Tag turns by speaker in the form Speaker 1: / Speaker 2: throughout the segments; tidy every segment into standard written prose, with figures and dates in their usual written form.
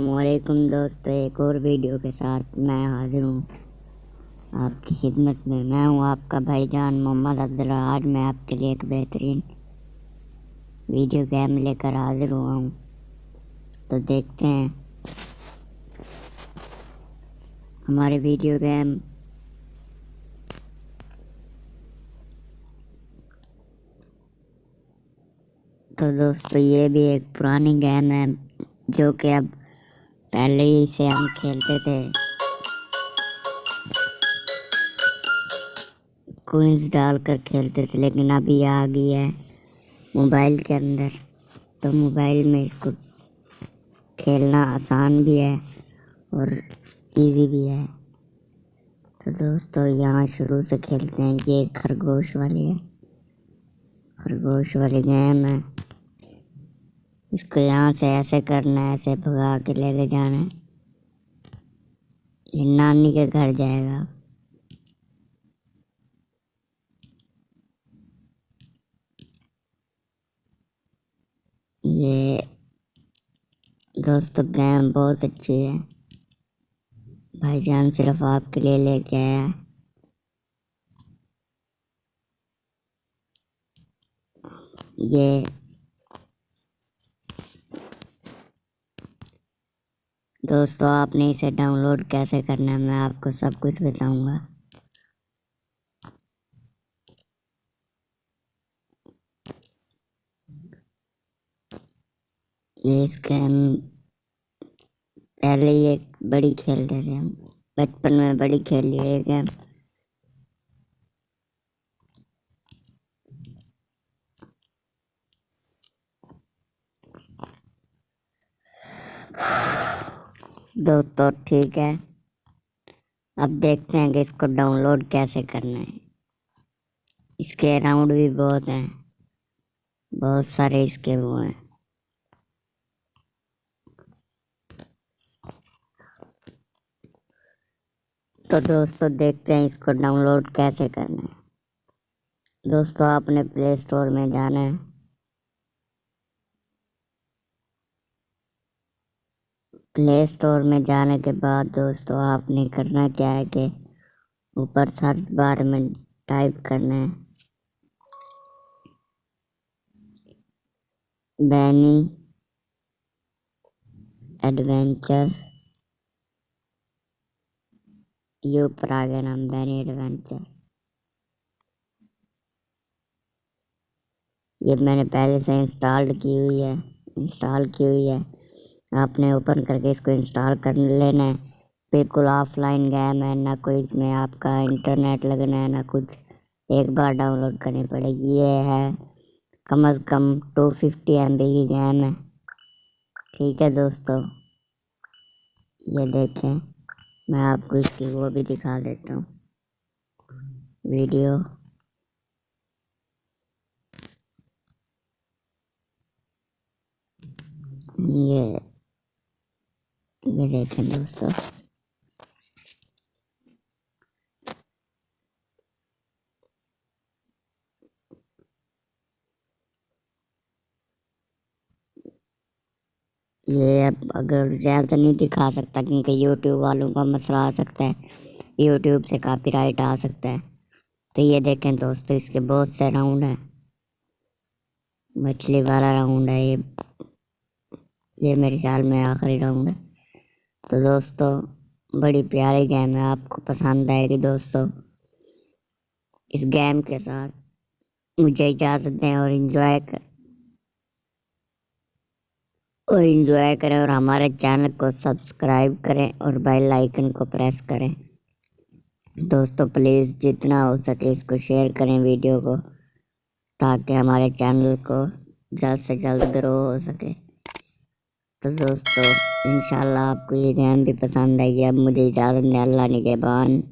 Speaker 1: अस्सलामुअलैकुम दोस्तों, एक और वीडियो के साथ मैं हाजिर हूँ आपकी खिदमत में। मैं हूँ आपका भाईजान मोहम्मद अब्दुल्ला। आज मैं आपके लिए एक बेहतरीन वीडियो गेम लेकर हाजिर हुआ हूँ, तो देखते हैं हमारे वीडियो गेम। तो दोस्तों, ये भी एक पुरानी गेम है जो कि अब पहले ही से हम खेलते थे। कोइंस डालकर खेलते थे, लेकिन अभी आ गई है मोबाइल के अंदर। तो मोबाइल में इसको खेलना आसान भी है और इजी भी है। तो दोस्तों, यहाँ शुरू से खेलते हैं। ये खरगोश वाली है, खरगोश वाली गेम है। इसको यहाँ से ऐसे करना है, ऐसे भगा के लेके जाना है। ये नानी के घर जाएगा। ये दोस्तों गेम बहुत अच्छी है, भाईजान सिर्फ आपके लिए लेके आया है। ये दोस्तों, आपने इसे डाउनलोड कैसे करना है मैं आपको सब कुछ बताऊंगा। ये इस गेम पहले ही एक बड़ी खेलते थे हम, बचपन में बड़ी खेली है ये गेम। दोस्तों ठीक है, अब देखते हैं कि इसको डाउनलोड कैसे करना है। इसके अराउंड भी बहुत हैं, बहुत सारे इसके वो हैं। तो दोस्तों देखते हैं इसको डाउनलोड कैसे करना है। दोस्तों, आपने प्ले स्टोर में जाना है। प्ले स्टोर में जाने के बाद दोस्तों, आपने करना क्या है कि ऊपर सर्च बार में टाइप करना है बैनी एडवेंचर। ये ऊपर आ गया नाम, बैनी एडवेंचर। ये मैंने पहले से इंस्टॉल की हुई है। आपने ओपन करके इसको इंस्टॉल कर लेना है। बिल्कुल ऑफलाइन गेम है, ना कोई इसमें आपका इंटरनेट लगना है ना कुछ। एक बार डाउनलोड करनी पड़ेगी। ये है कम से कम 250 MB की गेम है। ठीक है दोस्तों, ये देखें, मैं आपको इसकी वो भी दिखा देता हूँ वीडियो। ये देखें दोस्तों, ये अब अगर ज़्यादा नहीं दिखा सकता क्योंकि यूट्यूब वालों का मसला आ सकता है, यूट्यूब से कॉपीराइट आ सकता है। तो ये देखें दोस्तों, इसके बहुत से राउंड हैं। मछली वाला राउंड है ये मेरे ख्याल में आखिरी राउंड है। तो दोस्तों, बड़ी प्यारी गेम है, आपको पसंद आएगी दोस्तों। इस गेम के साथ मुझे इजाज़त दें और एंजॉय करें और हमारे चैनल को सब्सक्राइब करें और बेल आइकन को प्रेस करें। दोस्तों प्लीज़ जितना हो सके इसको शेयर करें वीडियो को, ताकि हमारे चैनल को जल्द से जल्द ग्रो हो सके। तो दोस्तों, इंशाल्लाह आपको ये गेम भी पसंद आएगी। अब मुझे इजाज़त दें। अल्लाह निगहबान,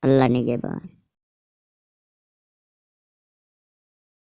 Speaker 1: अल्लाह निगहबान।